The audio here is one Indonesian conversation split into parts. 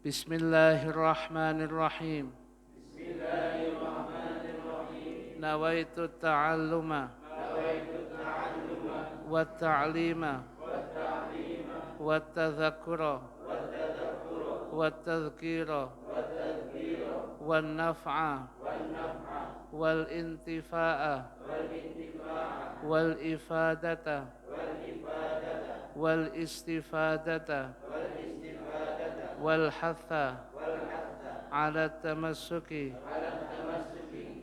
Bismillahirrahmanirrahim. Nawaitu ta'alluma wa ta'lima wa tadhakura wa tadhkira wa naf'a wal intifa'a wal ifadata wal istifadata wal hatha ala tamassuki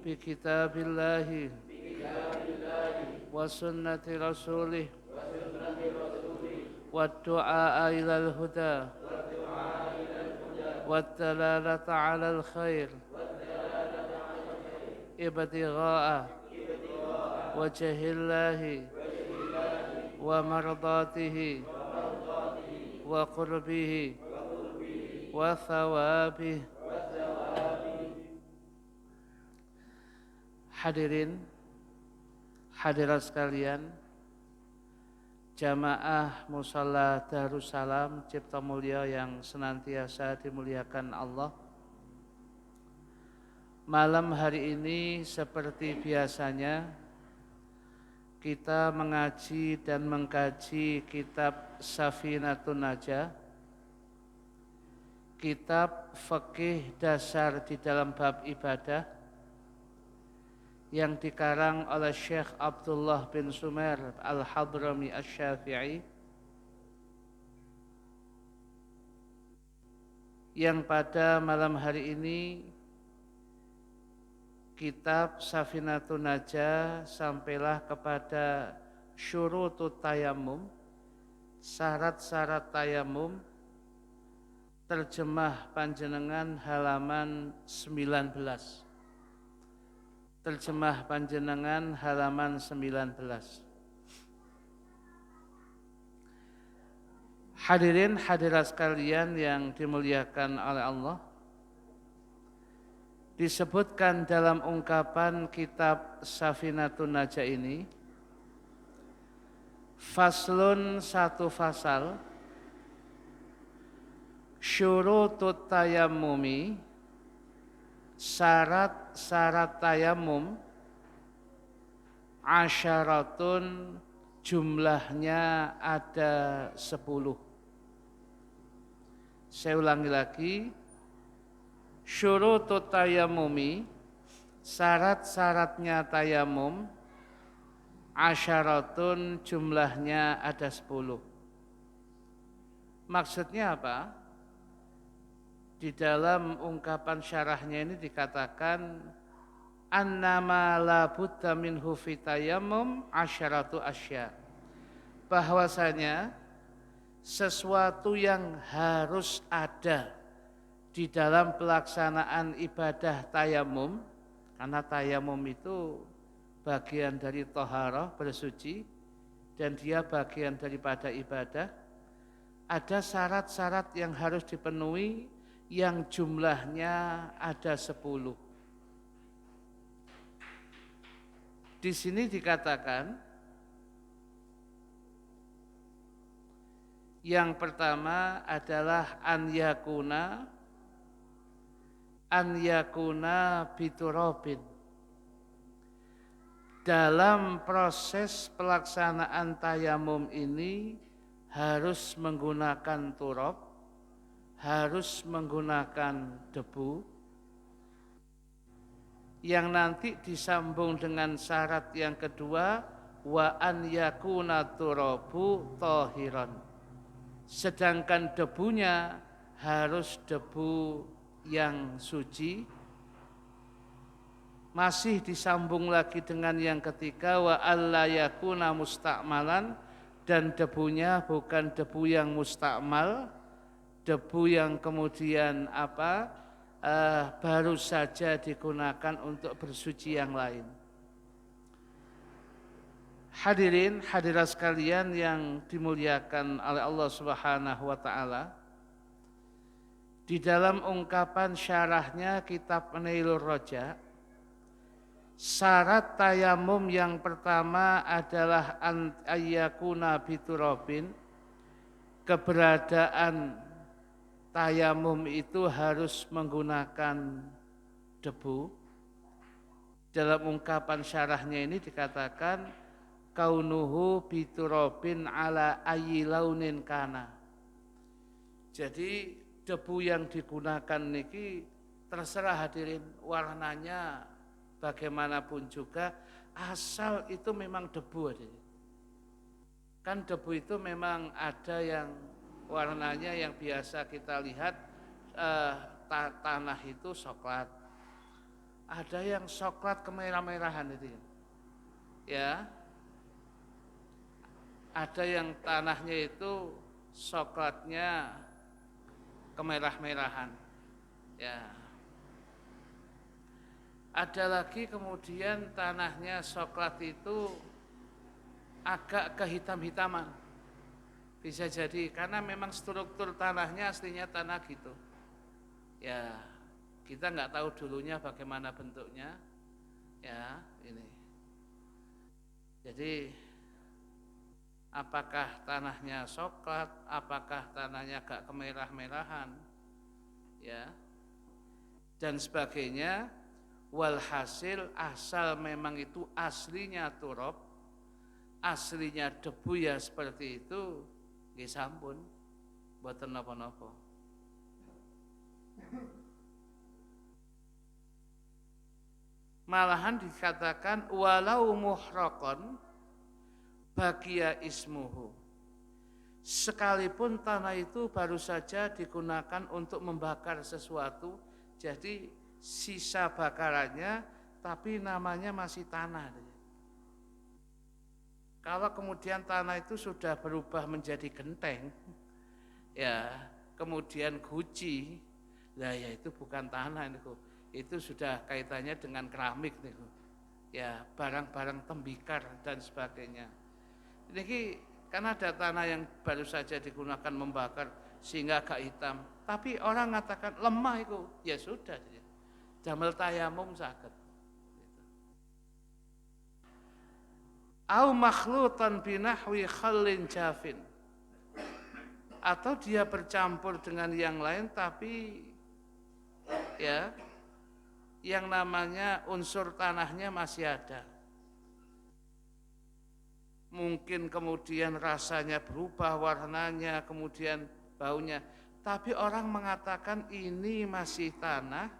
bi kitabillahi wa sunnati rasulih wa du'a ilal huda wa dalalata ala al khair ibtigha'a wajhillahi wa mardatihi wa qurbihi wa thawabih. Hadirin hadirat sekalian, jamaah Musalla Darussalam Cipta Mulya yang senantiasa dimuliakan Allah. Malam hari ini seperti biasanya kita mengaji dan mengkaji kitab Safinatun Najah, kitab fikih dasar di dalam bab ibadah yang dikarang oleh Syekh Abdullah bin Sumer Al-Hadrami Asy-Syafi'i, yang pada malam hari ini kitab Safinatun Najah sampailah kepada syurutut tayammum, syarat-syarat tayamum, terjemah panjenengan halaman 19. Terjemah panjenengan halaman 19. Hadirin hadirat sekalian yang dimuliakan oleh Allah, disebutkan dalam ungkapan kitab Safinatun Najah ini, faslun, satu fasal, syurutut tayammumi, syarat-syarat tayamum, asyaratun, jumlahnya ada 10. Saya ulangi lagi, syurutut tayammumi, syarat-syaratnya tayamum, asyaratun, jumlahnya ada 10. Maksudnya apa? Di dalam ungkapan syarahnya ini dikatakan annama la budda minhu fi tayammum asyaratu asya, bahwasanya sesuatu yang harus ada di dalam pelaksanaan ibadah tayamum, karena tayamum itu bagian dari thaharah, bersuci, dan dia bagian daripada ibadah. Ada syarat-syarat yang harus dipenuhi yang jumlahnya ada 10. Di sini dikatakan yang pertama adalah an yakuna biturabin. Dalam proses pelaksanaan tayamum ini harus menggunakan turab, harus menggunakan debu, yang nanti disambung dengan syarat yang kedua, wa an yakuna turabu tahiran. Sedangkan debunya harus debu yang suci. Masih disambung lagi dengan yang ketiga, wa alla yakuna musta'malan, dan debunya bukan debu yang mustakmal, debu yang kemudian baru saja digunakan untuk bersuci yang lain. Hadirin hadirat sekalian yang dimuliakan oleh Allah Subhanahu wa taala, di dalam ungkapan syarahnya kitab Nailur Raja, syarat tayamum yang pertama adalah ayyakuna biturabin, keberadaan tayamum itu harus menggunakan debu. Dalam ungkapan syarahnya ini dikatakan kaunuhu biturabin ala ayyi launin kana. Jadi debu yang digunakan niki terserah hadirin warnanya bagaimanapun juga asal itu memang debu hadirin. Kan debu itu memang ada yang warnanya yang biasa kita lihat tanah itu coklat. Ada yang coklat kemerah-merahan itu. Ya. Ada yang tanahnya itu coklatnya kemerah-merahan. Ya. Ada lagi kemudian tanahnya coklat itu agak kehitam-hitaman. Bisa jadi karena memang struktur tanahnya aslinya tanah gitu. Ya, kita nggak tahu dulunya bagaimana bentuknya. Ya, ini. Jadi apakah tanahnya coklat, apakah tanahnya agak kemerah-merahan, ya, dan sebagainya. Walhasil asal memang itu aslinya turab, aslinya debu ya seperti itu, nggih sampun, mboten napa-napa. Malahan dikatakan walau muhraqan bagia ismuhu. Sekalipun tanah itu baru saja digunakan untuk membakar sesuatu, jadi sisa bakarannya tapi namanya masih tanah. Kalau kemudian tanah itu sudah berubah menjadi genteng, ya, kemudian guci, lah ya itu bukan tanah itu sudah kaitannya dengan keramik niku. Ya, barang-barang tembikar dan sebagainya. Ini kan ada tanah yang baru saja digunakan membakar sehingga agak hitam, tapi orang mengatakan lemah itu, ya sudah. Damel tayamum saged. Au makhlutan binahwi khallin jafin. Atau dia bercampur dengan yang lain tapi ya yang namanya unsur tanahnya masih ada. Mungkin kemudian rasanya berubah, warnanya, kemudian baunya. Tapi orang mengatakan ini masih tanah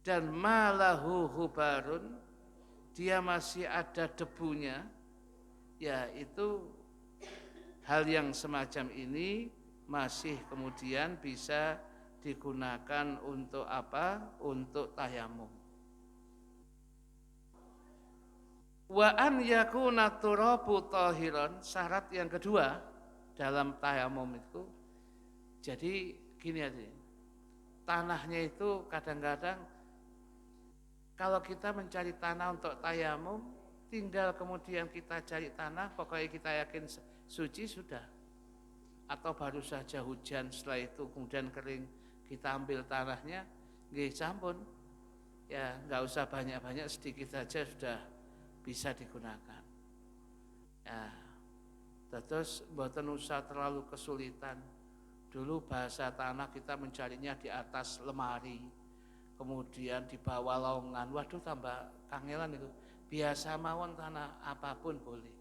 dan malahu hubarun, dia masih ada debunya, ya itu hal yang semacam ini masih kemudian bisa digunakan untuk apa? Untuk tayamum. Wa an yakuna turabu tahiran, syarat yang kedua dalam tayamum itu. Jadi gini aja. Tanahnya itu kadang-kadang kalau kita mencari tanah untuk tayamum, tinggal kemudian kita cari tanah, pokoknya kita yakin suci sudah. Atau baru saja hujan, setelah itu kemudian kering, kita ambil tanahnya, nggih sampun. Ya, enggak usah banyak-banyak, sedikit saja sudah bisa digunakan. Ya, terus mboten usah terlalu kesulitan. Dulu bahasa tanah kita mencarinya di atas lemari, kemudian di bawah lowongan. Waduh, tambah kangelan itu. Biasa mawon tanah apapun boleh,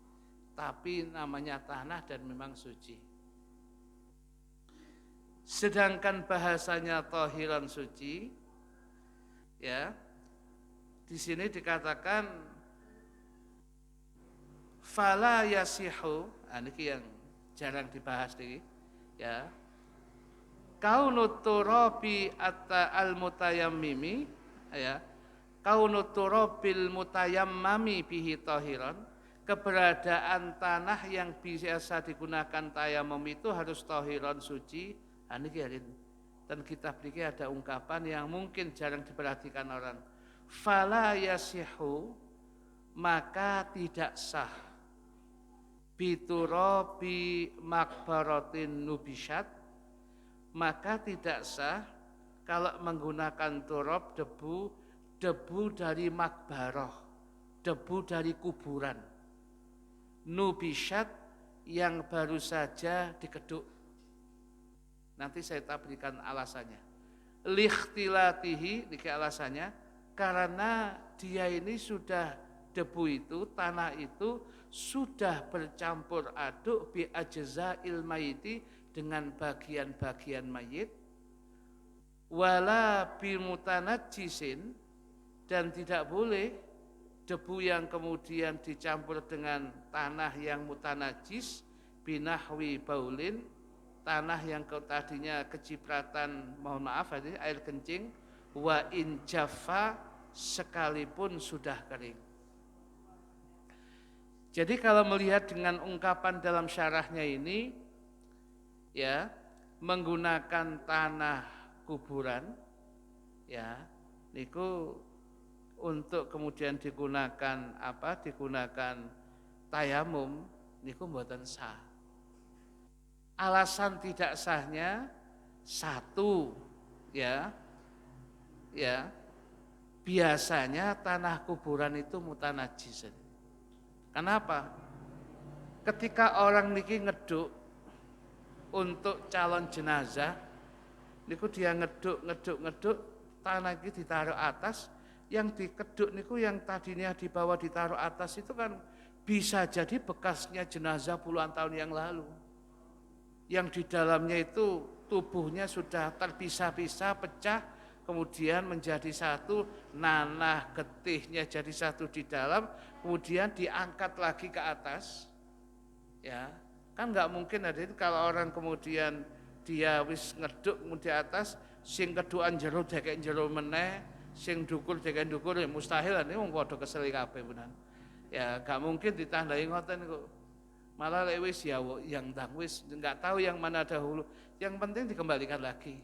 tapi namanya tanah dan memang suci. Sedangkan bahasanya tahiran suci, ya, di sini dikatakan fala yasihu, ini yang jarang dibahas nih, ya. Kaunut turabi atta al-mutayammimi, ya. Kaunut turabil mutayammami bihi tahiran, keberadaan tanah yang biasa digunakan tayamum itu harus tahiran suci. Dan kita beri ada ungkapan yang mungkin jarang diperhatikan orang. Fala yasihu, maka tidak sah biturabi makbaratin nubisyat, maka tidak sah kalau menggunakan turab debu dari makbarah, debu dari kuburan, nubisyat yang baru saja dikeduk. Nanti saya berikan alasannya. Likhtilatihi, niki alasannya, karena dia ini sudah debu itu, tanah itu sudah bercampur aduk bi ajza'il mayiti dengan bagian-bagian mayit, wala bi mutanajjisin, dan tidak boleh debu yang kemudian dicampur dengan tanah yang mutanajis binahwi baulin, tanah yang tadinya kecipratan, mohon maaf air kencing, wa in jaffa, sekalipun sudah kering. Jadi kalau melihat dengan ungkapan dalam syarahnya ini, ya, menggunakan tanah kuburan, ya, niku untuk kemudian digunakan tayamum, niku mboten sah. Alasan tidak sahnya satu, ya, biasanya tanah kuburan itu mutanajis. Kenapa? Ketika orang niki ngeduk untuk calon jenazah, niku dia ngeduk, tanah ini ditaruh atas, yang dikeduk niku yang tadinya di bawah ditaruh atas itu kan bisa jadi bekasnya jenazah puluhan tahun yang lalu. Yang di dalamnya itu tubuhnya sudah terpisah-pisah, pecah, kemudian menjadi satu, nanah getihnya jadi satu di dalam, kemudian diangkat lagi ke atas. Ya, kan nggak mungkin ada itu kalau orang kemudian dia wis ngeduk di atas, sing keduan jero dekek jero meneh, sing dukur dekek dukur, ya mustahil, ini wong padha kesel kabeh punan. Ya, nggak mungkin ditandai ngoten kok. Malah lewis ya yang dang wis nggak tahu yang mana dahulu. Yang penting dikembalikan lagi.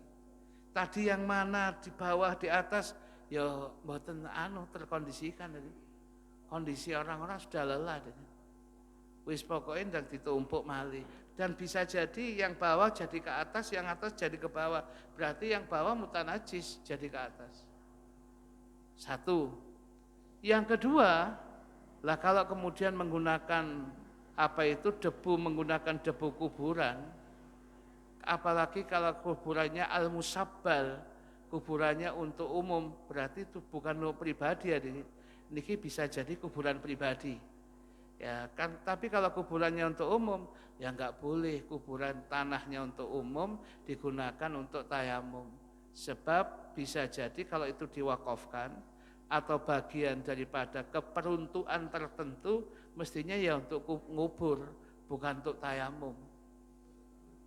Tadi yang mana di bawah di atas ya mboten terkondisikan tadi. Kondisi orang-orang sudah lelah tadi. Wis pokoknya ndang ditumpuk malih, dan bisa jadi yang bawah jadi ke atas, yang atas jadi ke bawah. Berarti yang bawah mutanajis jadi ke atas. Satu. Yang kedua, lah kalau kemudian menggunakan debu, menggunakan debu kuburan, apalagi kalau kuburannya al-musabbal, kuburannya untuk umum, berarti itu bukan pribadi ya, niki bisa jadi kuburan pribadi. Ya kan, tapi kalau kuburannya untuk umum, ya enggak boleh kuburan tanahnya untuk umum digunakan untuk tayamum. Sebab bisa jadi kalau itu diwakafkan atau bagian daripada keperuntukan tertentu, mestinya ya untuk ngubur, bukan untuk tayamum.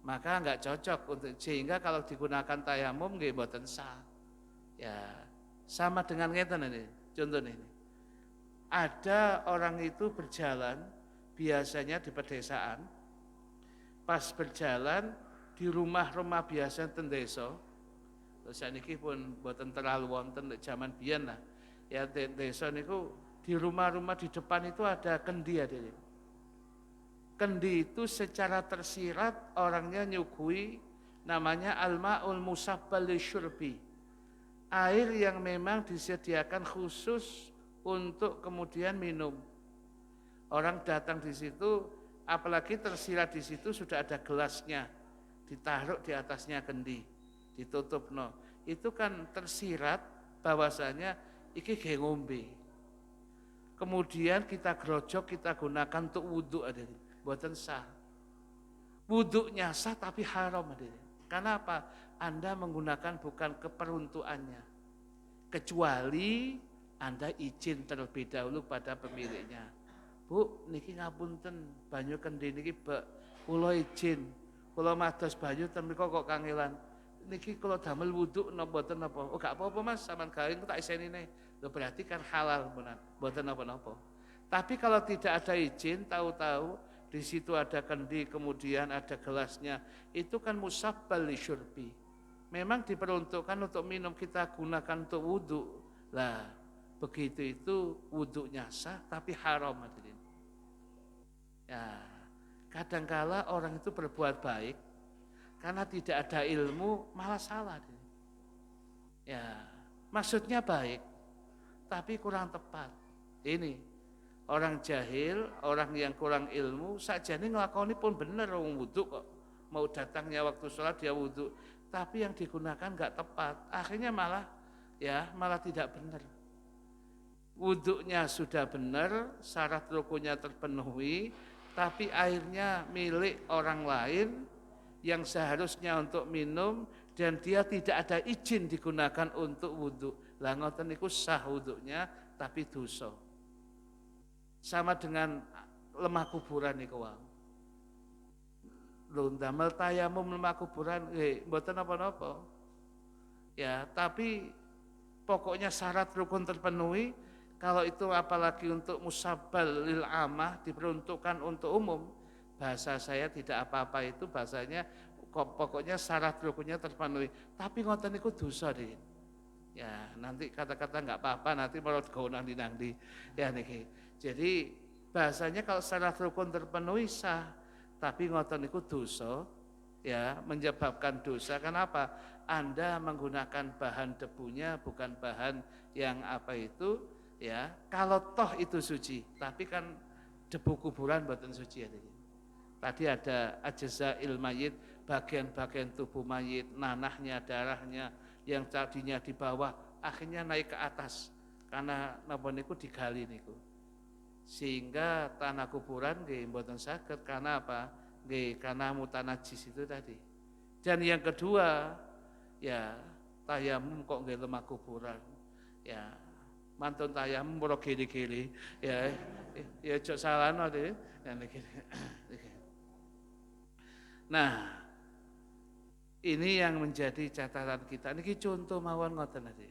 Maka enggak cocok untuk, sehingga kalau digunakan tayamum nggih mboten sah. Ya, sama dengan ngeten ini, contohnya ini. Ada orang itu berjalan, biasanya di pedesaan, pas berjalan di rumah-rumah biasa ten desa, saniki pun mboten terlalu wonten zaman biyen lah. Ya desa niku di rumah-rumah di depan itu ada kendi ada. Kendi itu secara tersirat orangnya nyugui, namanya al-ma'ul musabbal lisyurbi. Air yang memang disediakan khusus untuk kemudian minum. Orang datang di situ, apalagi tersirat di situ sudah ada gelasnya, ditaruh di atasnya kendi, ditutup no. Itu kan tersirat bahwasanya iki ge ngombe. Kemudian kita grojok, kita gunakan untuk wudhu ada, buatan sah. Wudhunya sah tapi haram ada. Karena apa? Anda menggunakan bukan keperuntukannya, kecuali Anda izin terlebih dahulu pada pemiliknya. Bu, niki ngapunten banyu kendi niki kula izin, kula mados banyu ten mriko kok kangelan. Niki kula damel wudhu napa mboten napa? Oh gak apa-apa Mas, sampean gawe tak isenine. Lho berarti kan halal benar, mboten napa-napa. Tapi kalau tidak ada izin, tahu-tahu di situ ada kendi, kemudian ada gelasnya, itu kan musabbal lisyurbi. Memang diperuntukkan untuk minum, kita gunakan untuk wudhu. Lah, begitu itu wudhunya sah tapi haram hadirin. Ya, kadangkala orang itu berbuat baik karena tidak ada ilmu malah salah. Ya, maksudnya baik tapi kurang tepat. Ini orang jahil, orang yang kurang ilmu, sakjane nglakoni pun bener wong wudhu kok. mau datangnya waktu sholat dia wudhu, tapi yang digunakan nggak tepat, akhirnya malah tidak benar. Wudhunya sudah benar, syarat rukunnya terpenuhi, tapi airnya milik orang lain yang seharusnya untuk minum dan dia tidak ada izin digunakan untuk wudhu. Lah ngoten niku sah wudhunya tapi dosa. Sama dengan lemah kuburan niku wae. Lho ndamel tayamum lemah kuburan mboten napa-napa. Ya, tapi pokoknya syarat rukun terpenuhi. Kalau itu apalagi untuk musabbal lil amah, diperuntukkan untuk umum, bahasa saya tidak apa-apa itu bahasanya pokoknya syarat rukunnya terpenuhi. Tapi ngoten niku dosa deh. Ya, nanti kata-kata enggak apa-apa nanti malah go nang-nang ya niki. Jadi bahasanya kalau syarat rukun terpenuhi sah, tapi ngoten niku dosa, ya, menyebabkan dosa. Kenapa? Anda menggunakan bahan debunya bukan bahan yang apa itu, ya. Kalau toh itu suci, tapi kan debu kuburan mboten suci ya. Tadi ada ajza'il mayit, bagian-bagian tubuh mayit, nanahnya, darahnya yang tadinya di bawah akhirnya naik ke atas karena napa niku digali niku. Sehingga tanah kuburan nggih mboten saged karena apa? Nggih karena mutanajis itu tadi. Dan yang kedua, ya tayamum kok nggih lemah kuburan. Ya, mantun tayamum ora gili-gili ya aja salahno deh. Nah, ini yang menjadi catatan kita. Niki contoh mawon ngoten tadi.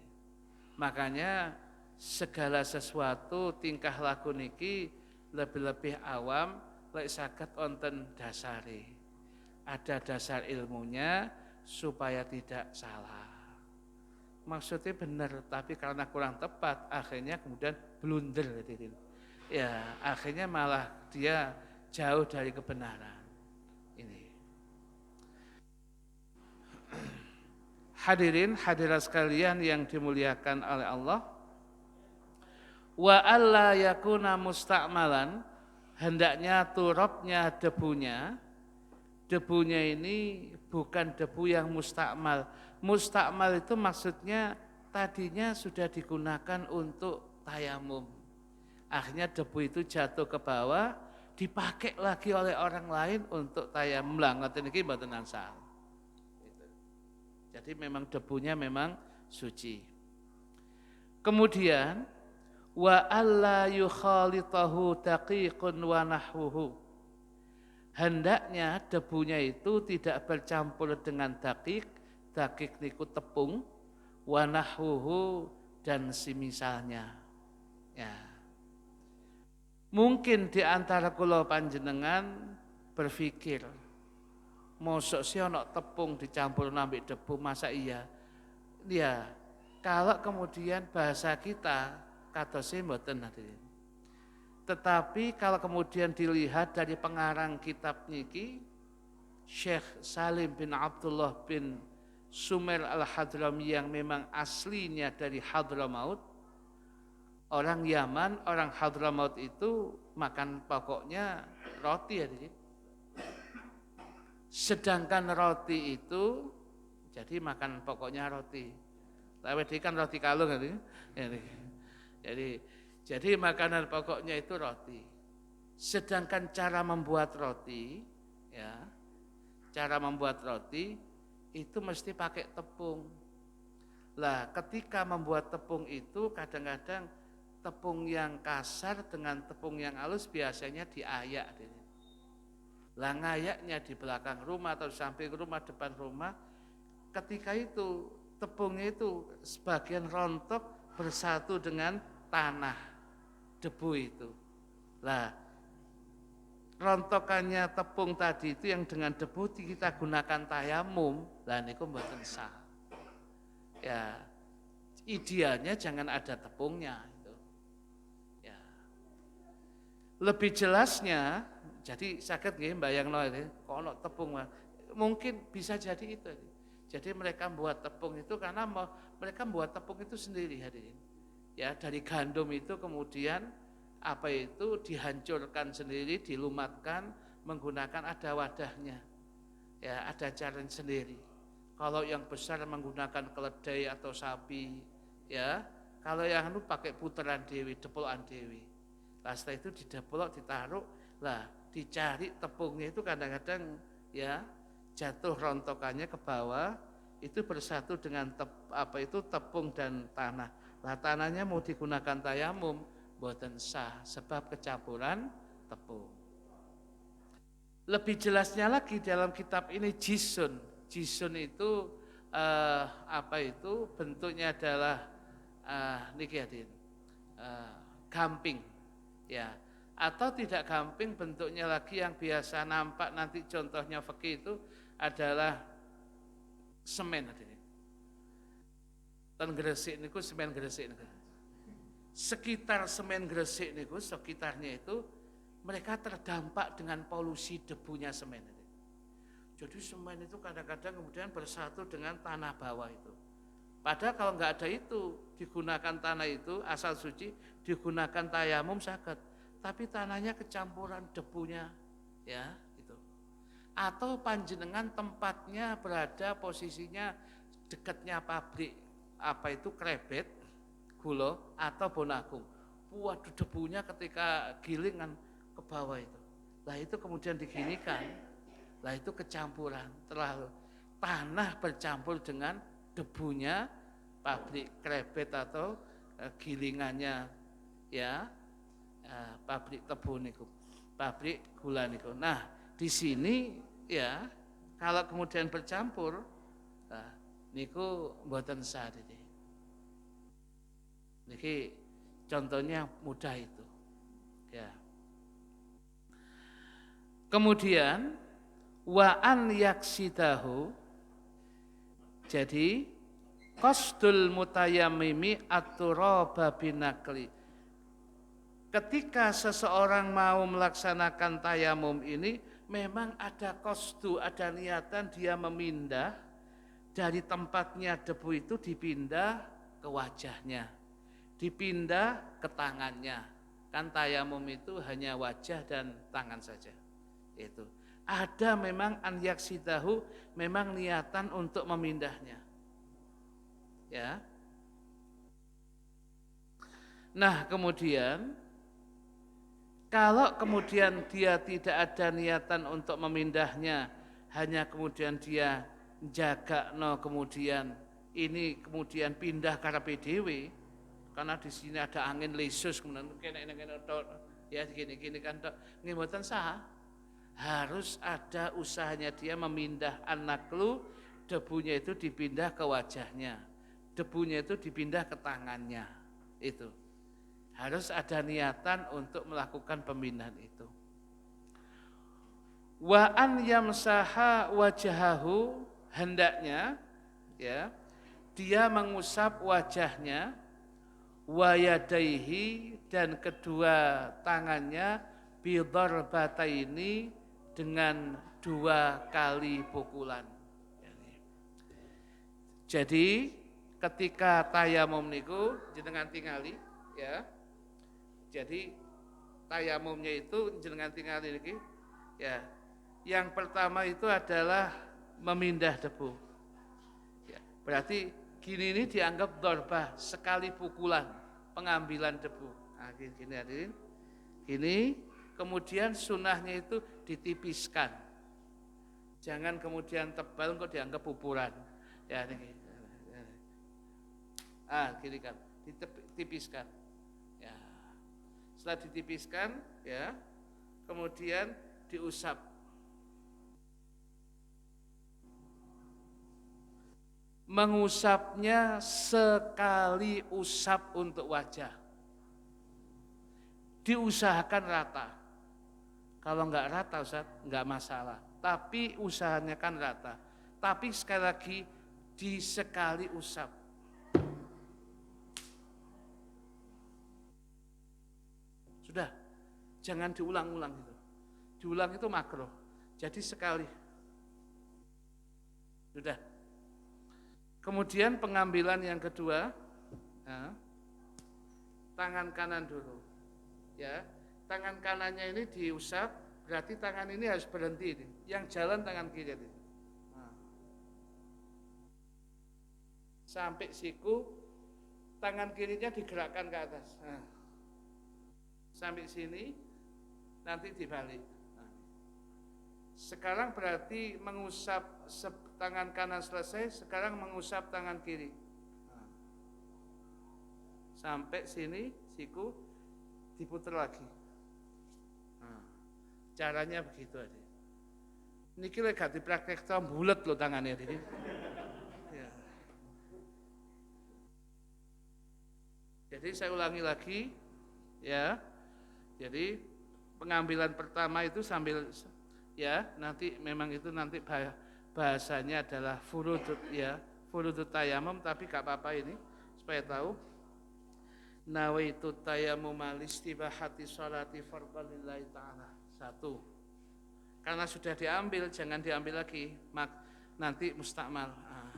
Makanya segala sesuatu tingkah laku niki lebih-lebih awam lek saged wonten dasare. Ada dasar ilmunya supaya tidak salah. Maksudnya benar, tapi karena kurang tepat, akhirnya kemudian blunder. Ya, akhirnya malah dia jauh dari kebenaran. Ini. Hadirin hadirat sekalian yang dimuliakan oleh Allah. Wa alla yakuna musta'malan, hendaknya turabnya debunya ini bukan debu yang mustakmal. Mustakmal itu maksudnya tadinya sudah digunakan untuk tayamum. Akhirnya debu itu jatuh ke bawah, dipakai lagi oleh orang lain untuk tayamum. Lah ngoten iki mboten ansal. Jadi memang debunya memang suci. Kemudian wa alla yukhalitahu daqiqun wa nahwuhu. Hendaknya debunya itu tidak bercampur dengan dakik niku tepung, wanahwuhu dan simisalnya. Ya. Mungkin di antara kula panjenengan berpikir, mosok sih ana tepung dicampur nambah debu, masa iya? Ya, kalau kemudian bahasa kita katose mboten hadirin. Tetapi kalau kemudian dilihat dari pengarang kitab niki, Syekh Salim bin Abdullah bin Sumer al-Hadrami yang memang aslinya dari Hadramaut, orang Yaman, orang Hadramaut itu makan pokoknya roti ya. Sedangkan roti itu, jadi makan pokoknya roti. Tapi dia kan roti kalung kan. Jadi makanan pokoknya itu roti. Sedangkan cara membuat roti, ya, cara membuat roti itu mesti pakai tepung. Lah, ketika membuat tepung itu kadang-kadang tepung yang kasar dengan tepung yang halus biasanya diayak. Lah ngayaknya di belakang rumah atau di samping rumah, depan rumah, ketika itu tepungnya itu sebagian rontok bersatu dengan tanah. Debu itu. Lah, rontokannya tepung tadi itu yang dengan debu kita gunakan tayamum, lah niku mboten sah. Ya, idealnya jangan ada tepungnya itu. Ya. Lebih jelasnya, jadi saged nggih mbayangno iki, kok ana tepung. Mungkin bisa jadi itu. Jadi mereka buat tepung itu karena mereka buat tepung itu sendiri hadirin. Ya, dari gandum itu kemudian apa itu dihancurkan sendiri, dilumatkan menggunakan ada wadahnya. Ya, ada cara sendiri. Kalau yang besar menggunakan keledai atau sapi, ya. Kalau yang pakai puteran dewi, depokan dewi. Lah setelah itu didepolok, ditaruh, lah dicari tepungnya itu kadang-kadang ya jatuh rontokannya ke bawah, itu bersatu dengan tepung dan tanah. Lah tanahnya mau digunakan tayamum, boten sah sebab kecampuran tepung. Lebih jelasnya lagi dalam kitab ini jisun. Jisun itu bentuknya adalah niki hadirin, gamping, ya. Atau tidak gamping, bentuknya lagi yang biasa nampak nanti contohnya fikih itu adalah semen hadirin. Ten Gresik niku semen Gresik niku. Sekitar semen Gresik niku, sekitarnya itu mereka terdampak dengan polusi debunya semen. Jadi semen itu kadang-kadang kemudian bersatu dengan tanah bawah itu. Padahal kalau nggak ada itu, digunakan tanah itu asal suci, digunakan tayamum saged. Tapi tanahnya kecampuran debunya, ya itu. Atau panjenengan tempatnya berada posisinya dekatnya pabrik krebet, Gulo atau Bonagung. Waduh, debunya ketika gilingan ke bawah itu. Lah itu kemudian diginikan. Lah itu kecampuran, terlalu tanah bercampur dengan debunya pabrik krebet atau gilingannya ya pabrik tebu niku, pabrik gula niku. Nah, di sini ya kalau kemudian bercampur niku mboten sah iki. Niki contohnya mudah itu. Ya. Kemudian wa an yaksidahu, jadi qasdul mutayammimi at-turaba binakli. Ketika seseorang mau melaksanakan tayamum ini memang ada qasdu, ada niatan dia memindah dari tempatnya debu itu dipindah ke wajahnya, dipindah ke tangannya. Kan tayamum itu hanya wajah dan tangan saja. Itu. Ada memang an yaksidahu, memang niatan untuk memindahnya. Ya. Nah, kemudian kalau kemudian dia tidak ada niatan untuk memindahnya, hanya kemudian dia jaga kemudian ini kemudian pindah karena PDW, karena di sini ada angin lesus kemudian ya gini kan nggih mboten sah. Harus ada usahanya dia memindah an-naklu, debunya itu dipindah ke wajahnya, debunya itu dipindah ke tangannya. Itu harus ada niatan untuk melakukan pemindahan itu. Wa an yamsaha wajahahu, hendaknya ya dia mengusap wajahnya, wa yadaihi, dan kedua tangannya, bidarbataini, dengan 2 kali pukulan. Jadi ketika tayamum niku jenengan tingali ya. Jadi tayamumnya itu jenengan tingali niki ya. Yang pertama itu adalah memindah debu. Ya, berarti gini ini dianggap dorbah, sekali pukulan, pengambilan debu. Nah, gini hadirin. Gini, kemudian sunnahnya itu ditipiskan. Jangan kemudian tebal kok dianggap pupuran. Ya, ini. Gini kan, ditipiskan. Ya. Setelah ditipiskan, ya, kemudian diusap. Mengusapnya sekali usap untuk wajah. Diusahakan rata. Kalau enggak rata Ustaz, enggak masalah. Tapi usahanya kan rata. Tapi sekali lagi sekali usap. Sudah, jangan diulang-ulang itu. Diulang itu makruh. Jadi sekali. Sudah. Kemudian pengambilan yang kedua, ya, tangan kanan dulu. Ya, tangan kanannya ini diusap, berarti tangan ini harus berhenti ini. Yang jalan tangan kiri ini. sampai siku, tangan kirinya digerakkan ke atas. Nah, sampai sini, nanti dibalik. Nah, sekarang berarti mengusap tangan kanan selesai, sekarang mengusap tangan kiri. Nah, sampai sini, siku, diputar lagi. Nah, caranya begitu aja. Ini kira gak dipraktek bulet loh tangannya ini. Ya. Jadi saya ulangi lagi, ya. Jadi pengambilan pertama itu sambil, ya, nanti memang itu nanti bahasanya adalah furudut, ya, furudut tayamum, tapi gak apa-apa ini supaya tahu. Nawaitu tayamum alistibahati sholati fardhalillahi ta'ala. 1. Karena sudah diambil, jangan diambil lagi, nanti mustakmal. Nah,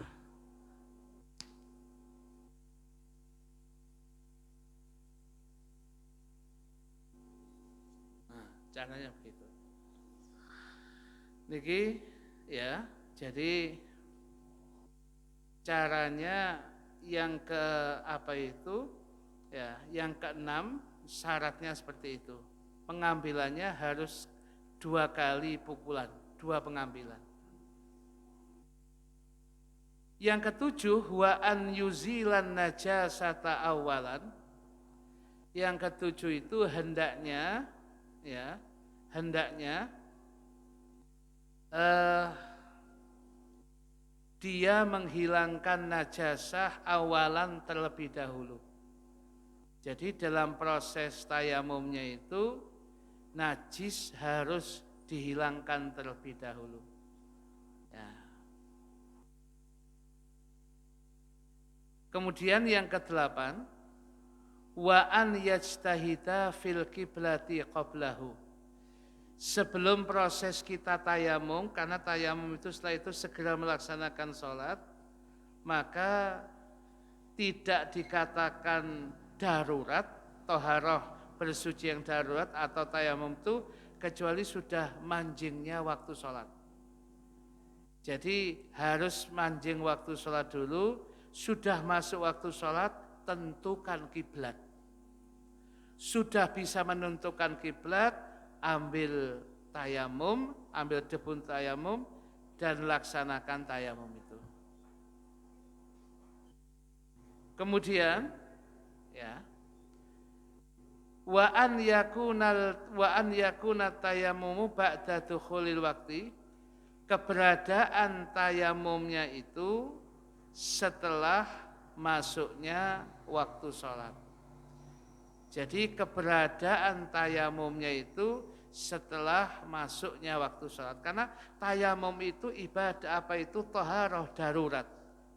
caranya begitu. Niki, ya, jadi caranya yang ke apa itu, ya, yang ke-6 syaratnya seperti itu. Pengambilannya harus 2 kali pukulan, 2 pengambilan. Yang ke-7, wa an yuzilan najasata awalan. Yang ke-7 itu hendaknya, ya, dia menghilangkan najasah awalan terlebih dahulu. Jadi dalam proses tayamumnya itu najis harus dihilangkan terlebih dahulu. Ya. Kemudian yang ke-8, wa an yajtahida fil qiblati qablahu. Sebelum proses kita tayamum, karena tayamum itu setelah itu segera melaksanakan sholat, maka tidak dikatakan darurat, toharoh bersuci yang darurat atau tayamum itu kecuali sudah manjingnya waktu sholat. Jadi harus manjing waktu sholat dulu, sudah masuk waktu sholat, tentukan kiblat. Sudah bisa menentukan kiblat, ambil tayamum, ambil debun tayamum, dan laksanakan tayamum itu. Kemudian, ya, wa an yakuna tayamumu ba'da dukhulil waqti, keberadaan tayamumnya itu setelah masuknya waktu sholat. Jadi keberadaan tayamumnya itu setelah masuknya waktu sholat. Karena tayamum itu ibadah apa itu toharoh darurat,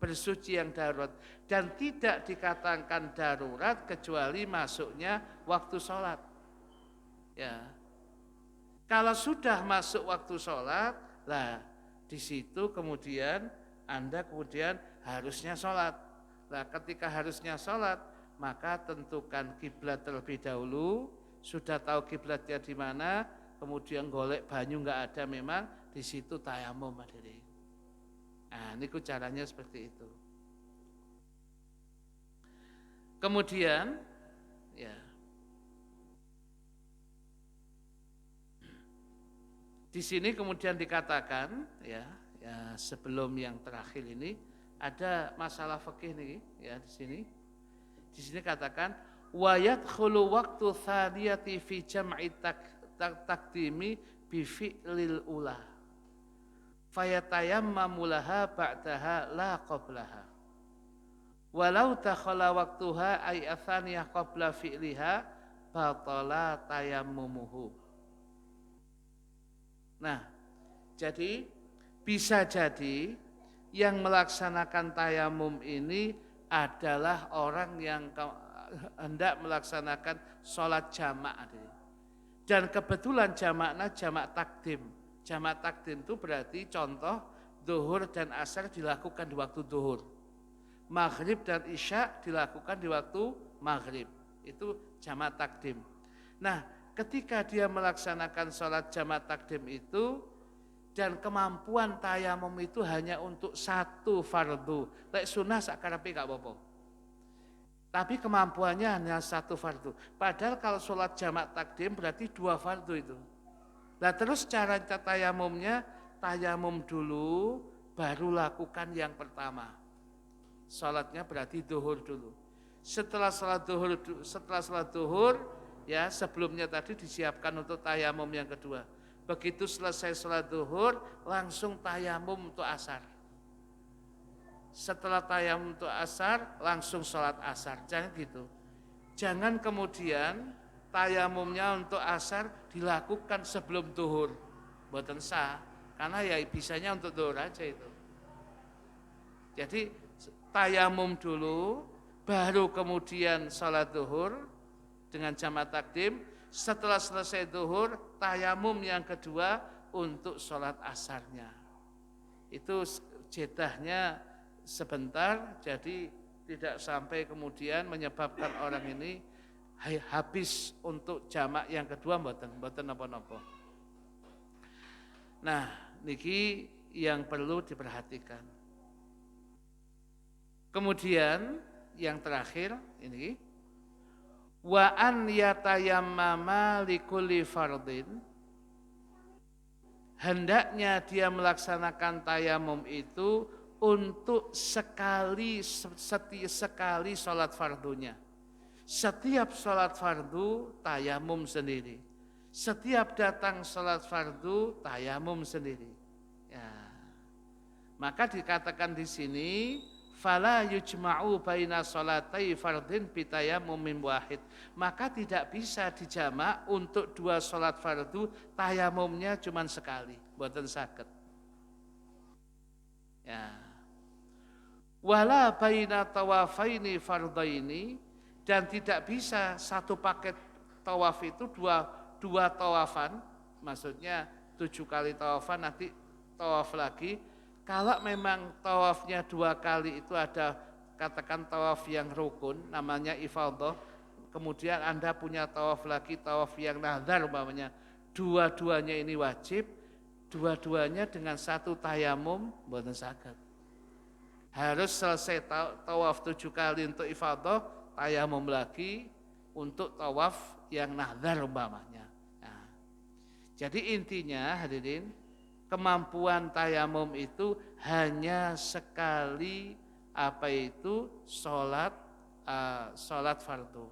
bersuci yang darurat, dan tidak dikatakan darurat kecuali masuknya waktu sholat. Ya, kalau sudah masuk waktu sholat, lah di situ kemudian Anda harusnya sholat. Nah, ketika harusnya sholat, maka tentukan kiblat terlebih dahulu. Sudah tahu kiblatnya di mana, kemudian golek banyu enggak ada, memang di situ tayamum hadirin. Nah, ini caranya seperti itu. Kemudian, ya, di sini kemudian dikatakan, ya sebelum yang terakhir ini ada masalah fikih nih, ya di sini. Di sini katakan wa yadkhulu waqtu thaniyati fi jam'i taqdimi bi fi'lil ula. Fayatayammamu laha ba'daha la qablaha. Walau takhala waqtuha ay athaniyah qabla fi'liha batala tayammumuhu. Nah, jadi bisa jadi yang melaksanakan tayamum ini adalah orang yang hendak melaksanakan sholat jamaah. Dan kebetulan jamaahnya jamak takdim. Jamak takdim itu berarti contoh zuhur dan asar dilakukan di waktu zuhur. Maghrib dan isya dilakukan di waktu maghrib. Itu jamak takdim. Nah, ketika dia melaksanakan sholat jamak takdim itu, Dan kemampuan tayamum itu hanya untuk satu fardu. Lek sunah sakarepe gak apa-apa. Tapi kemampuannya hanya satu fardu. Padahal kalau sholat jamak takdim berarti 2 fardu itu. Nah terus cara tayamumnya, tayamum dulu baru lakukan yang pertama. Sholatnya berarti duhur dulu. Setelah sholat duhur, ya sebelumnya tadi disiapkan untuk tayamum yang kedua. Begitu selesai sholat duhur, langsung tayamum untuk asar. Setelah tayamum untuk asar, langsung sholat asar. Jangan gitu. Jangan kemudian tayamumnya untuk asar dilakukan sebelum duhur. Mboten sah, karena ya bisanya untuk duhur aja itu. Jadi tayamum dulu, baru kemudian sholat duhur dengan jamak takdim. Setelah selesai duhur, tayamum yang kedua untuk sholat asarnya. Itu jedahnya sebentar, jadi tidak sampai kemudian menyebabkan orang ini habis untuk jamak yang kedua, mboten napa-napa. Nah, niki yang perlu diperhatikan. Kemudian yang terakhir ini, wa an yatayammama likulli fardin, hendaknya dia melaksanakan tayamum itu untuk sekali sholat fardunya. Setiap sholat fardu tayamum sendiri. Setiap datang sholat fardu tayamum sendiri. Ya. Maka dikatakan di sini, fala yujma'u baina sholatai fardin bitayammumin wahid. Maka tidak bisa dijamak untuk 2 sholat fardu, tayamumnya cuma sekali, mboten saged. Ya. Wala baina tawafaini fardhaini, dan tidak bisa satu paket tawaf itu dua tawafan, maksudnya 7 kali tawafan nanti tawaf lagi. Kalau memang tawafnya 2 kali itu ada katakan tawaf yang rukun namanya ifadhah, kemudian Anda punya tawaf lagi tawaf yang nazar umpamanya, dua-duanya ini wajib, dua-duanya dengan satu tayamum mboten saged. Harus selesai tawaf 7 kali untuk ifadhah, tayamum lagi untuk tawaf yang nazar umpamanya. Nah, jadi intinya hadirin, kemampuan tayamum itu hanya sekali sholat fardu.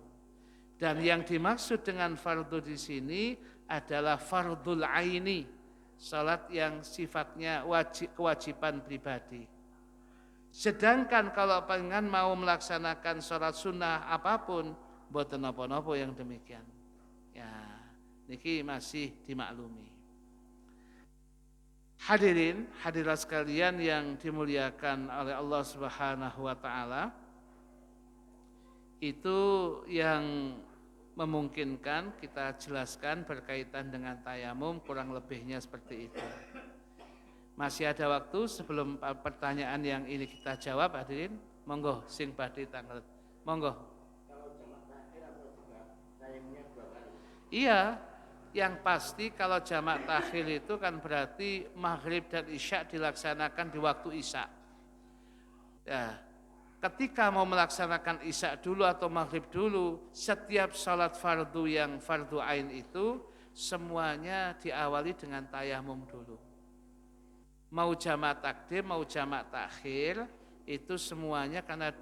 Dan yang dimaksud dengan fardu di sini adalah fardul aini, sholat yang sifatnya kewajiban pribadi. Sedangkan kalau pengen mau melaksanakan sholat sunnah apapun, mboten napa-napa yang demikian. Ya, niki masih dimaklumi. Hadirin, hadirat sekalian yang dimuliakan oleh Allah Subhanahu wa taala, itu yang memungkinkan kita jelaskan berkaitan dengan tayamum, kurang lebihnya seperti itu. Masih ada waktu sebelum pertanyaan yang ini kita jawab, hadirin. Monggo sing badhe tanglet. Monggo. Kalau jamak takhir atau juga tayamumnya 2 kali? Iya, yang pasti kalau jamak takhir itu kan berarti maghrib dan isya dilaksanakan di waktu isya. Ya, ketika mau melaksanakan isya dulu atau maghrib dulu, setiap salat fardu yang fardu ain itu semuanya diawali dengan tayamum dulu. Mau jamak takdim, mau jamak takhir, itu semuanya karena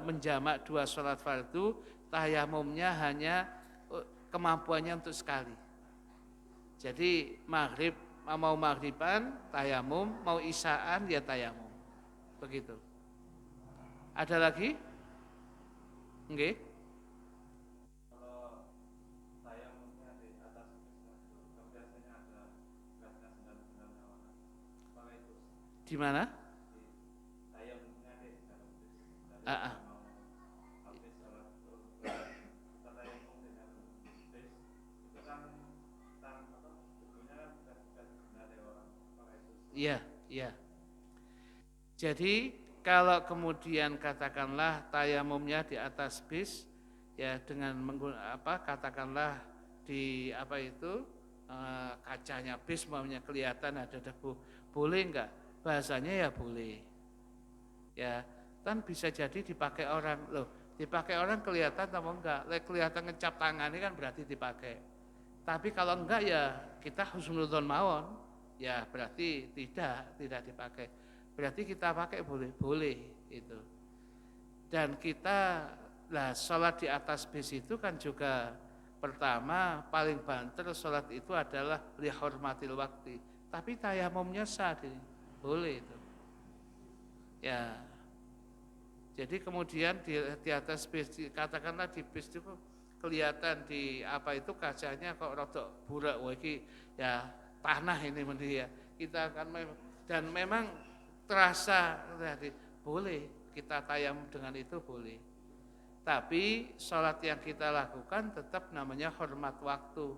menjamak 2 sholat fardu, tayamumnya hanya kemampuannya untuk sekali. Jadi maghrib, mau maghriban, tayamum, mau isyaan, ya tayamum. Begitu. Ada lagi? Nggih? Di mana? Iya, iya. Jadi kalau kemudian katakanlah tayamumnya di atas bis, ya dengan katakanlah di kacanya bis, maunya kelihatan ada debu, Boleh enggak? Bahasanya ya boleh. Ya, kan bisa jadi dipakai orang. Loh, dipakai orang kelihatan atau enggak? Kelihatan ngecap tangan ini kan berarti dipakai. Tapi kalau enggak ya kita husnudzon mawon. Ya berarti tidak dipakai. Berarti kita pakai boleh itu. Dan kita sholat di atas bis itu kan juga pertama paling banter sholat itu adalah lihormatil waktu. Tapi tayamumnya sah, boleh itu. Ya, jadi kemudian di atas bis, katakanlah di bis itu kelihatan di apa itu kacanya kok rodok burak, wah ini ya tanah ini ya. Kita akan dan memang terasa boleh kita tayamum dengan itu boleh. Tapi sholat yang kita lakukan tetap namanya hormat waktu.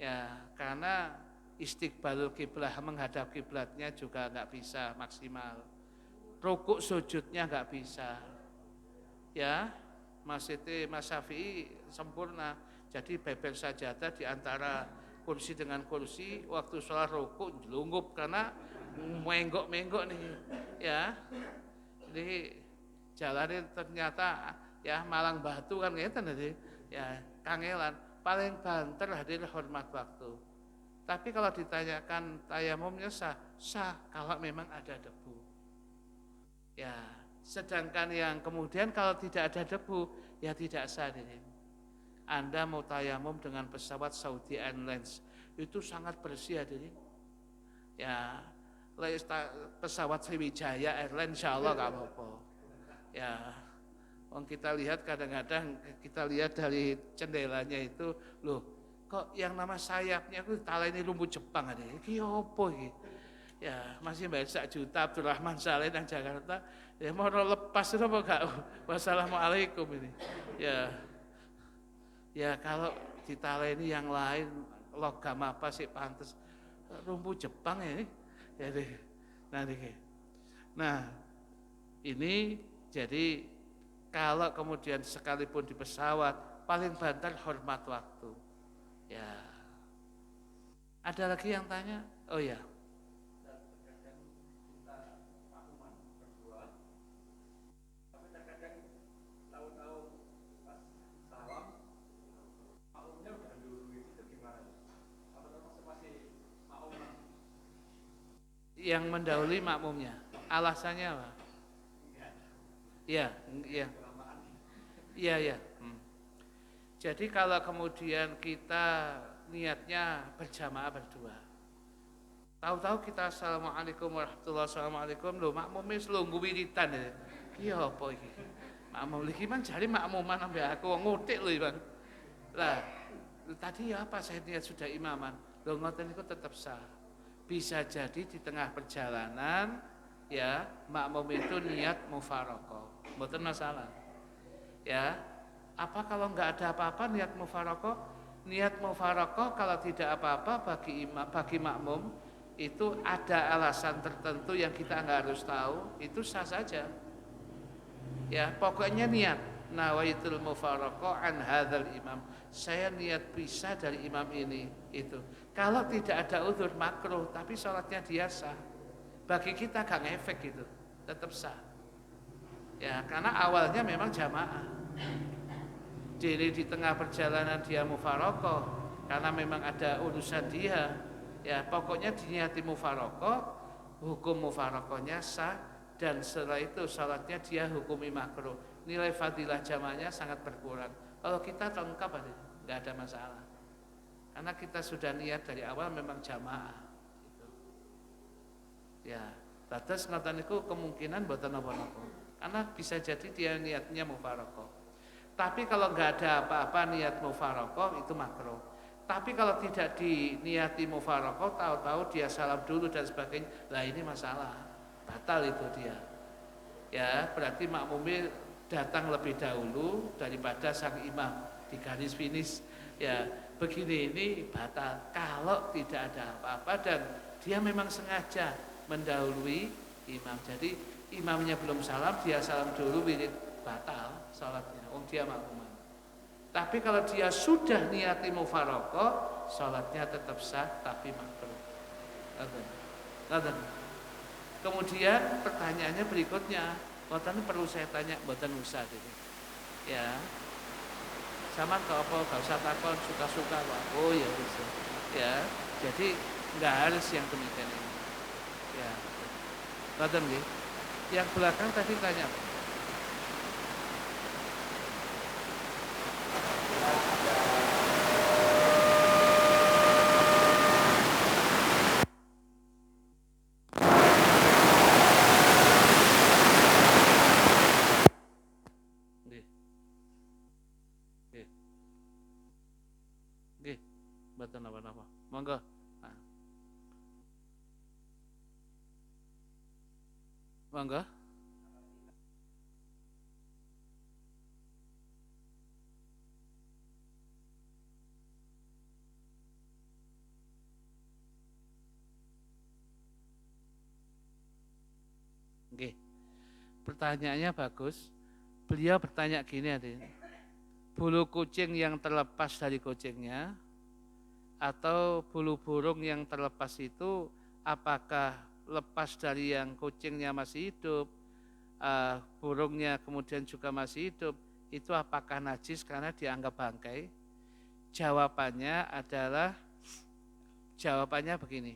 Ya, karena istiqbalul kiblah, menghadap kiblatnya juga nggak bisa maksimal. Rukuk sujudnya nggak bisa. Ya, Mas Syafi'i sempurna. Jadi beber sajadah di antara kursi dengan kursi, waktu sholat rukuk jelungup karena menggok-menggok nih. Ya, jadi jalannya ternyata ya Malang Batu kan ngeten tadi. Ya, kangelan. Paling banter hadir hormat waktu. Tapi kalau ditanyakan tayamumnya sah kalau memang ada debu. Ya, sedangkan yang kemudian kalau tidak ada debu, ya tidak sah. Anda mau tayamum dengan pesawat Saudi Airlines, itu sangat bersih hadirin. Ya, pesawat Sriwijaya Airlines insya Allah gak apa-apa. Ya, kita lihat kadang-kadang kita lihat dari jendelanya itu, loh kok yang nama sayapnya itu taleni rumput Jepang ada. Iki opo iki? Ya, masih bayar 1 juta Abdurrahman Saleh dan Jakarta. Ya mau lepas itu apa enggak? Wassalamualaikum ini. Ya. Ya kalau ditaleni yang lain logam apa sih pantas? Rumput Jepang ini. Jadi nah, ini jadi kalau kemudian sekalipun di pesawat paling banter hormat waktu. Ya. Ada lagi yang tanya? Oh ya. Yang mendahului makmumnya. Alasannya apa? Iya. Jadi kalau kemudian kita niatnya berjamaah berdua, tahu-tahu kita assalamualaikum warahmatullahi wabarakatuh, lho makmumnya selungguh wiritan ya. Iya apa iki? Makmum iki man jare makmuman ambek aku ngutik lho Bang. Lah, tadi ya apa saya niat sudah imaman. Lho ngoten niku tetap sah. Bisa jadi di tengah perjalanan ya makmum itu niat mufaraqah. Mboten masalah. Ya, apa kalau enggak ada apa-apa niat mufaraqah? Niat mufaraqah kalau tidak apa-apa bagi makmum itu ada alasan tertentu yang kita enggak harus tahu, itu sah saja. Ya, pokoknya niat nawaitul mufaraqah an hadzal imam. Saya niat pisah dari imam ini itu. Kalau tidak ada udzur makruh, tapi sholatnya dia sah. Bagi kita gak ngefek gitu, tetap sah. Ya, karena awalnya memang jamaah. Jadi di tengah perjalanan dia mufaraqah karena memang ada urusan dia. Ya, pokoknya diniati mufaraqah, hukum mufaraqahnya sah dan setelah itu salatnya dia hukumi makruh. Nilai fadilah jamaahnya sangat berkurang. Kalau kita lengkap aja, enggak ada masalah. Karena kita sudah niat dari awal memang jamaah. Gitu. Ya, batas ngoten niku kemungkinan mboten napa-napa. Karena bisa jadi dia niatnya mufaraqah. Tapi kalau enggak ada apa-apa niat mufaraqah itu makruh. Tapi kalau tidak diniati mufaraqah, tahu-tahu dia salam dulu dan sebagainya, lah ini masalah. Batal itu dia. Ya, berarti makmumnya datang lebih dahulu daripada sang imam di garis finish. Ya, begini ini batal kalau tidak ada apa-apa dan dia memang sengaja mendahului imam. Jadi imamnya belum salam, dia salam dulu, wirid batal salatnya. Dia makmuman. Tapi kalau dia sudah niati mufaraqah, salatnya tetap sah tapi makruh. Ngoten. Kemudian pertanyaannya berikutnya, mboten perlu saya tanya, mboten usah gitu. Ya, sama ke apa gak usah takon suka-suka Pak. Oh ya bisa. Ya, jadi nggak harus yang demikian ini. Ya, ngoten nggih. Yang belakang tadi tanya apa? Nggih, nggih, nggih. Mboten napa-napa. Monggo. Nah, monggo. Nggih. Pertanyaannya bagus. Beliau bertanya gini adik, bulu kucing yang terlepas dari kucingnya atau bulu burung yang terlepas itu apakah lepas dari yang kucingnya masih hidup, burungnya kemudian juga masih hidup, itu apakah najis karena dianggap bangkai? Jawabannya adalah, jawabannya begini,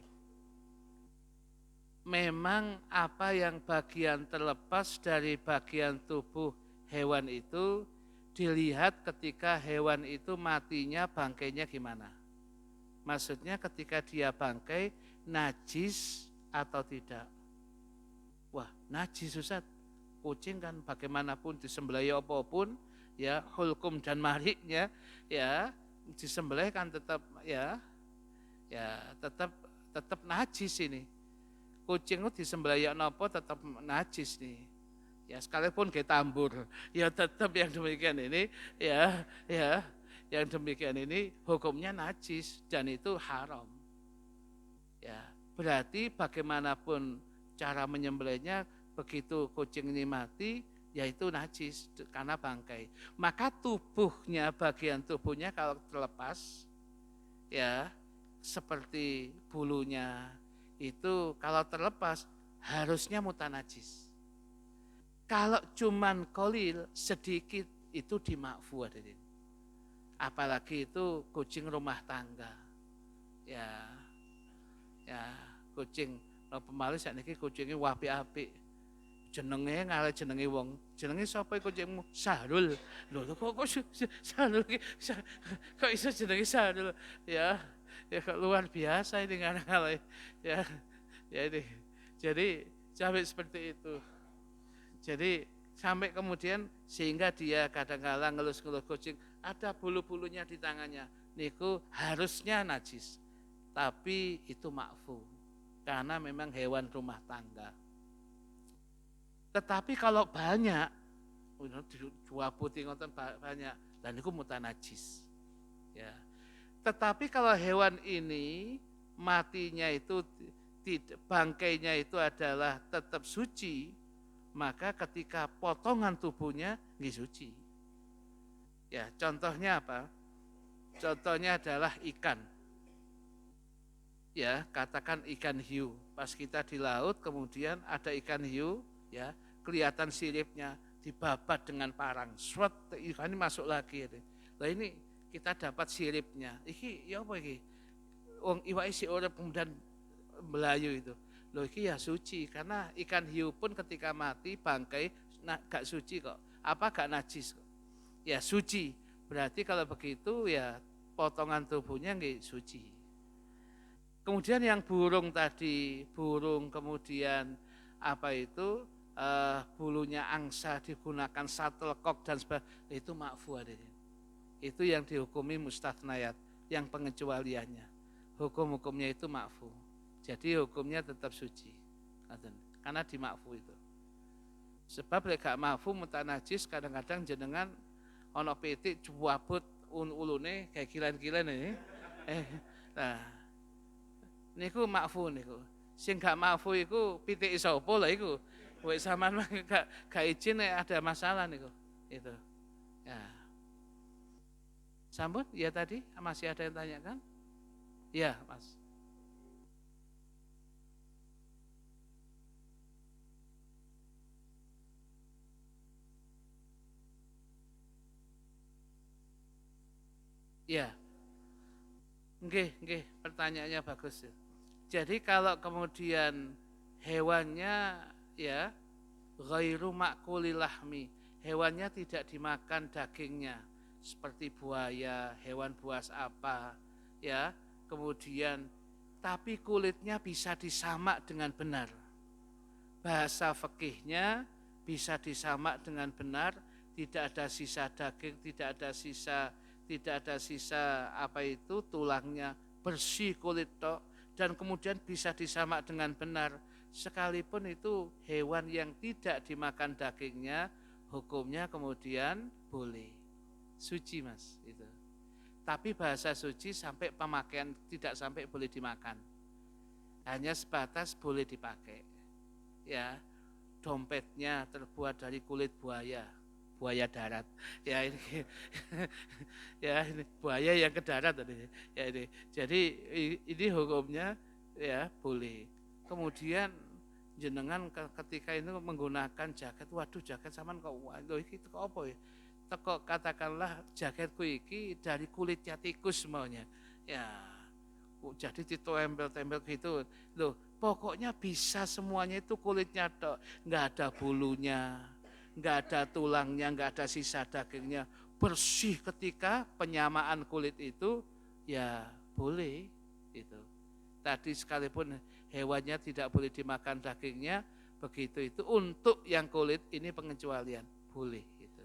memang apa yang bagian terlepas dari bagian tubuh hewan itu dilihat ketika hewan itu matinya bangkainya gimana. Maksudnya ketika dia bangkai najis atau tidak. Wah, najis Ustaz. Kucing kan bagaimanapun disembelih apapun ya, hulkum dan mariknya ya, disembelih kan tetap ya tetap tetap najis ini. Kucing itu disembelih napa tetap najis nih. Ya sekalipun kita tambur, ya tetap yang demikian ini ya yang demikian ini hukumnya najis dan itu haram. Ya, berarti bagaimanapun cara menyembelihnya, begitu kucing ini mati, yaitu najis karena bangkai. Maka tubuhnya, bagian tubuhnya kalau terlepas, ya seperti bulunya itu kalau terlepas harusnya mutanajis. Kalau cuman kolil sedikit itu dimakfu hadirin. Apalagi itu kucing rumah tangga. Ya, ya kucing pemalu sakniki kucinge apik-apik. Jenenge ngale jenenge wong. Jenenge sapa kucingmu? Sahrul. Lho kok Sahrul iki kok iso jenenge Sahrul? Ya, ya kok luar biasa ini ngale. Ya, ya ini. Jadi sampai seperti itu. Jadi sampai kemudian sehingga dia kadang-kadang ngelus-ngelus kucing, ada bulu-bulunya di tangannya. Niku harusnya najis. Tapi itu makfu karena memang hewan rumah tangga. Tetapi kalau banyak, dua putih ngoten banyak, dan itu mutanajis. Ya. Tetapi kalau hewan ini matinya itu bangkainya itu adalah tetap suci, maka ketika potongan tubuhnya nggih suci. Ya, contohnya apa? Contohnya adalah ikan. Ya, katakan ikan hiu. Pas kita di laut kemudian ada ikan hiu, ya, kelihatan siripnya dibabat dengan parang. Swat ikan ini masuk lagi. Nah ini kita dapat siripnya. Iki ya apa iki? Wong iwak isi urip kemudian Melayu itu. Loh iki ya suci karena ikan hiu pun ketika mati bangkai gak suci kok. Apa gak najis kok. Ya suci. Berarti kalau begitu ya potongan tubuhnya nggih suci. Kemudian yang burung tadi, burung kemudian apa itu bulunya angsa digunakan shuttlecock dan sebagainya, itu makfu adanya. Itu yang dihukumi mustathnayat, yang pengecualiannya. Hukum-hukumnya itu makfu. Jadi hukumnya tetap suci. Karena dimakfu itu. Sebab lek gak makfu mutanajis kadang-kadang jenengan ana pitik cuwabut ulune kayak kilan-kilan ini. Nah, niku makfu niku. Sing gak makfu iku pitik sapa lha iku. Wis sampean gak izin ada masalah niku. Itu. Ya. Sambut ya tadi masih ada yang tanyakan? Ya, Mas. Ya, nggih, pertanyaannya bagus. Jadi kalau kemudian hewannya ya ghairu ma'kulil lahmi, hewannya tidak dimakan dagingnya, seperti buaya, hewan buas apa, ya, kemudian tapi kulitnya bisa disamak dengan benar. Bahasa fikihnya bisa disamak dengan benar, tidak ada sisa daging, tidak ada sisa apa itu tulangnya, bersih kulit tok, dan kemudian bisa disamak dengan benar. Sekalipun itu hewan yang tidak dimakan dagingnya, hukumnya kemudian boleh. Suci Mas itu. Tapi bahasa suci sampai pemakaian, tidak sampai boleh dimakan. Hanya sebatas boleh dipakai. Ya, dompetnya terbuat dari kulit buaya, buaya darat. Ya ini, ya ini buaya yang ke darat tadi. Ya ini. Jadi ini hukumnya ya boleh. Kemudian jenengan ketika itu menggunakan jaket, waduh jaket sampean kok waduh iki kok apa ya? Teko katakanlah jaketku iki dari kulitnya tikus maunya. Ya, jadi ditempel-tempel gitu. Loh, pokoknya bisa semuanya itu kulitnya tok, nggak ada bulunya, nggak ada tulangnya, nggak ada sisa dagingnya, bersih ketika penyamaan kulit itu, ya boleh itu. Tadi sekalipun hewannya tidak boleh dimakan dagingnya, begitu itu untuk yang kulit ini pengecualian, boleh itu.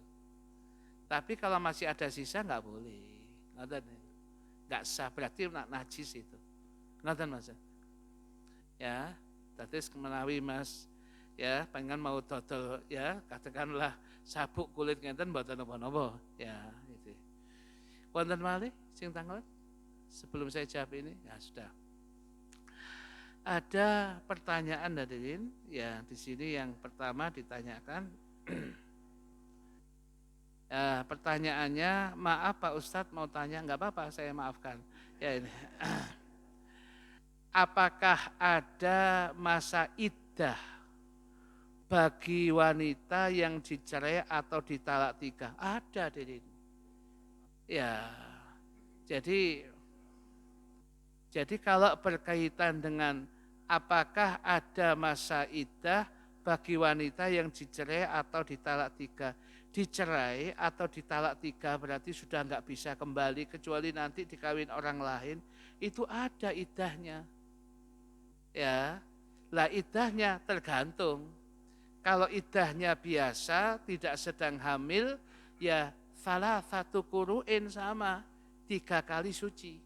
Tapi kalau masih ada sisa nggak boleh, nggak sah, berarti najis itu. Ngoten Mas. Ya, tadi menawi Mas ya pengen mau dodol ya katakanlah sabuk kulit ngenten mboten napa-napa ya itu. Wonten malih sing tanglet sebelum saya jawab ini ya sudah. Ada pertanyaan hadirin ya di sini yang pertama ditanyakan pertanyaannya, maaf Pak Ustadz mau tanya, nggak apa-apa saya maafkan. Ya ini. Apakah ada masa iddah bagi wanita yang dicerai atau ditalak 3? Ada, Dedin. Ya, jadi kalau berkaitan dengan apakah ada masa iddah bagi wanita yang dicerai atau ditalak 3? Dicerai atau ditalak 3 berarti sudah enggak bisa kembali kecuali nanti dikawin orang lain, itu ada iddahnya. Ya, lah iddahnya tergantung. Kalau iddahnya biasa, tidak sedang hamil, ya salah satu kuru'in sama 3 kali suci.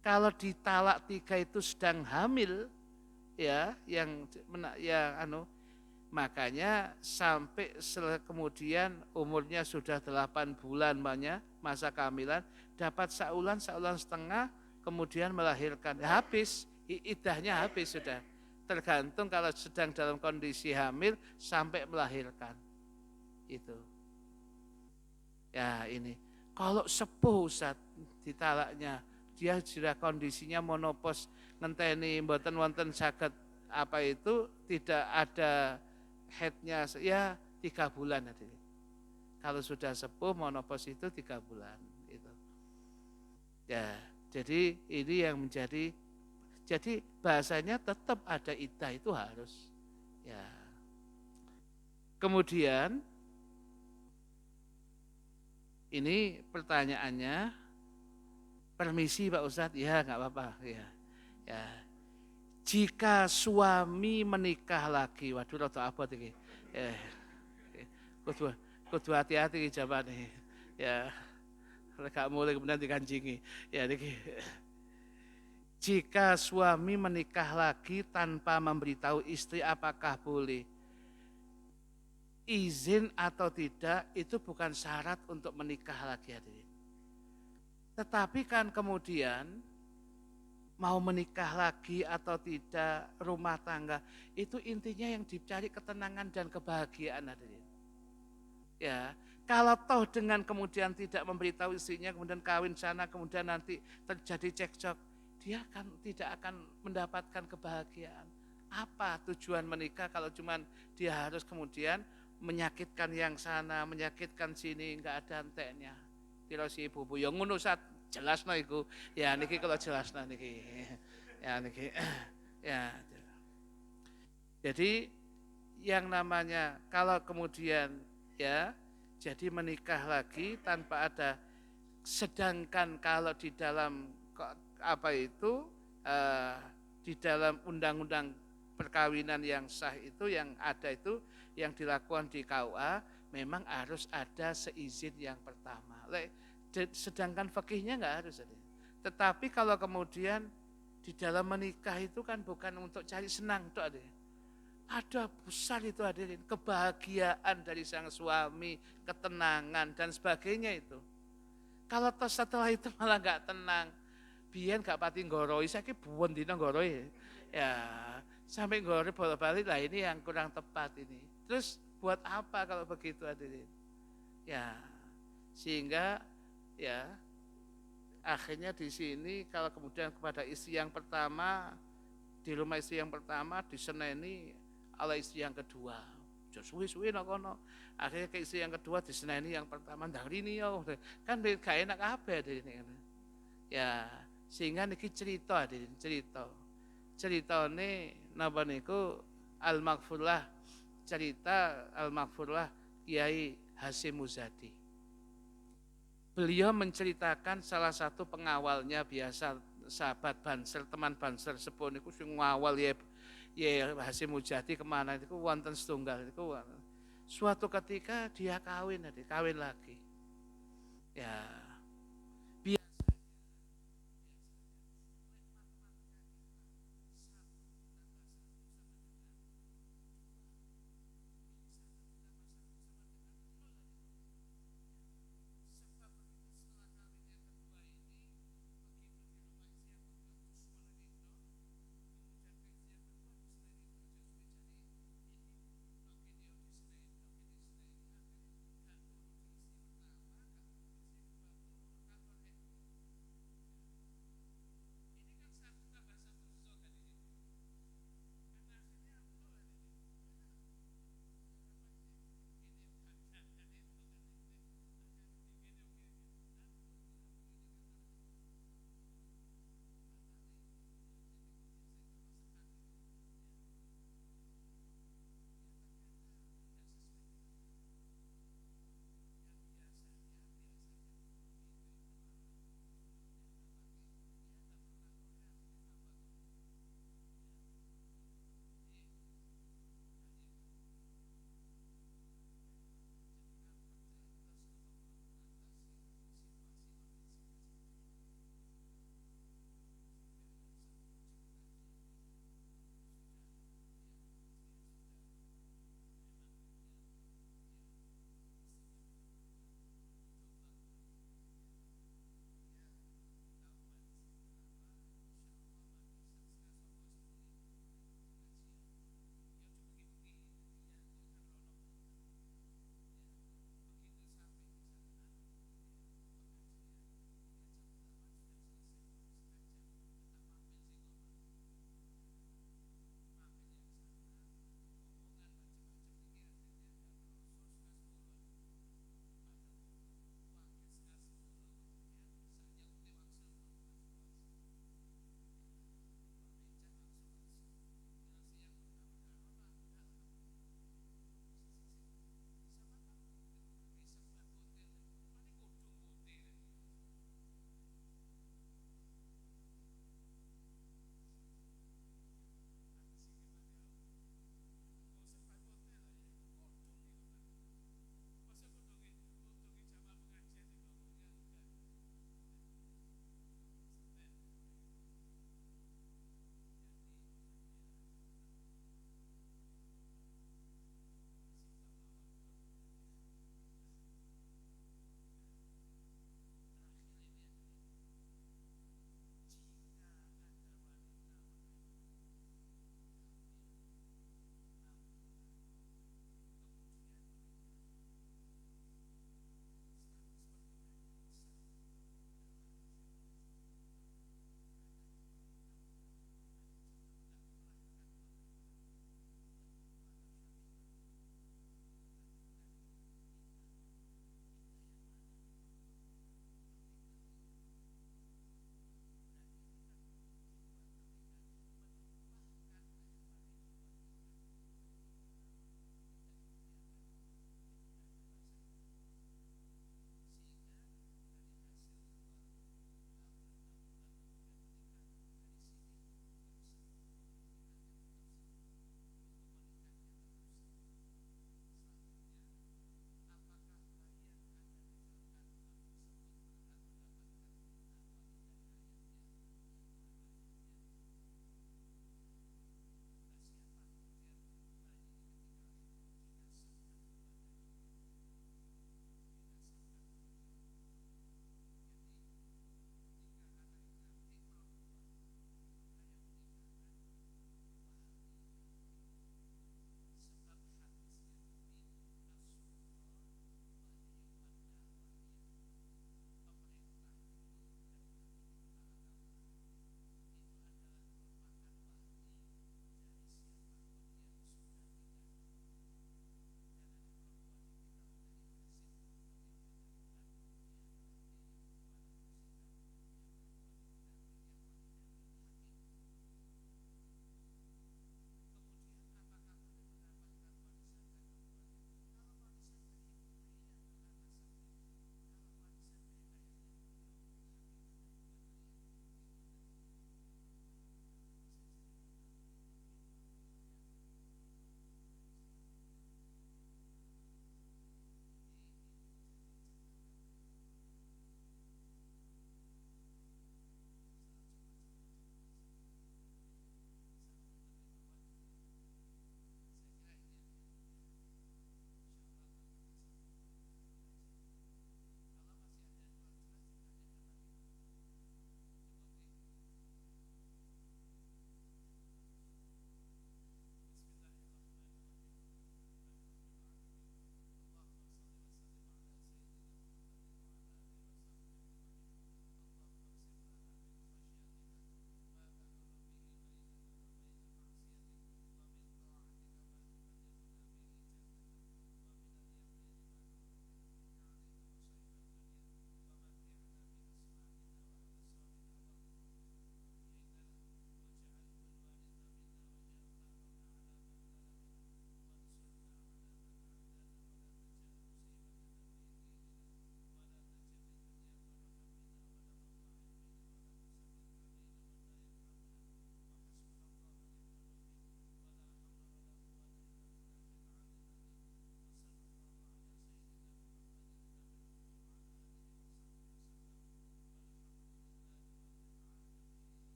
Kalau ditalak 3 itu sedang hamil, ya makanya sampai kemudian umurnya sudah 8 bulan masa kehamilan, dapat saulan setengah, kemudian melahirkan, habis, iddahnya habis sudah. Tergantung kalau sedang dalam kondisi hamil sampai melahirkan. Itu. Ya ini. Kalau sepuh Ustaz ditalaknya, dia sudah kondisinya monopos, ngenteni mboten wonten saged apa itu, tidak ada headnya ya 3 bulan. Kalau sudah sepuh monopos itu 3 bulan. Itu. Ya, jadi ini yang menjadi. Jadi bahasanya tetap ada iddah itu harus. Ya. Kemudian ini pertanyaannya, permisi Pak Ustadz, ya nggak apa-apa. Ya. Ya. Jika suami menikah lagi, waduh rada abot iki. Kudu hati-hati jawabannya. Ya. Gak mulai kemudian dikancingi. Ya niki. Jika suami menikah lagi tanpa memberitahu istri, apakah boleh? Izin atau tidak itu bukan syarat untuk menikah lagi. Tetapi kan kemudian mau menikah lagi atau tidak, rumah tangga, itu intinya yang dicari ketenangan dan kebahagiaan. Ya, kalau toh dengan kemudian tidak memberitahu istrinya, kemudian kawin sana, kemudian nanti terjadi cekcok, dia tidak akan mendapatkan kebahagiaan. Apa tujuan menikah kalau cuman dia harus kemudian menyakitkan yang sana, menyakitkan sini, enggak ada enteknya. pira si ibu ya ngono sat jelasno iku. Ya niki kalau jelasno niki. Ya niki. Ya. Jadi yang namanya kalau kemudian ya jadi menikah lagi tanpa ada, sedangkan kalau di dalam apa itu di dalam undang-undang perkawinan yang sah itu yang ada itu yang dilakukan di KUA memang harus ada seizin yang pertama. Sedangkan fikihnya enggak harus. Tetapi kalau kemudian di dalam menikah itu kan bukan untuk cari senang, ada besar itu hadirin, kebahagiaan dari sang suami, ketenangan dan sebagainya itu. Kalau setelah itu malah nggak tenang, biyen gak pati nggoroi, saiki buwon dina nggoroi. Ya, sampai nggoroi bolak-balik lah, ini yang kurang tepat ini. Terus buat apa kalau begitu hadirin? Ya, sehingga ya akhirnya di sini kalau kemudian kepada istri yang pertama, di rumah istri yang pertama diseneni oleh istri yang kedua. Suwi-suwi kono. Akhirnya ke istri yang kedua diseneni yang pertama ndang rini yo. Kan gak enak kabeh ini. Ya, sehingga niki cerita hadirin, cerita. Ceritane napa niku Al-Maghfurlah, cerita Al-Maghfurlah Kiai Hasyim Muzadi. Beliau menceritakan salah satu pengawalnya biasa, sahabat Banser, teman Banser sepuh niku sing ngawal ya Hasyim Muzadi kemana itu wonten setunggal itu suatu ketika dia kawin lagi ya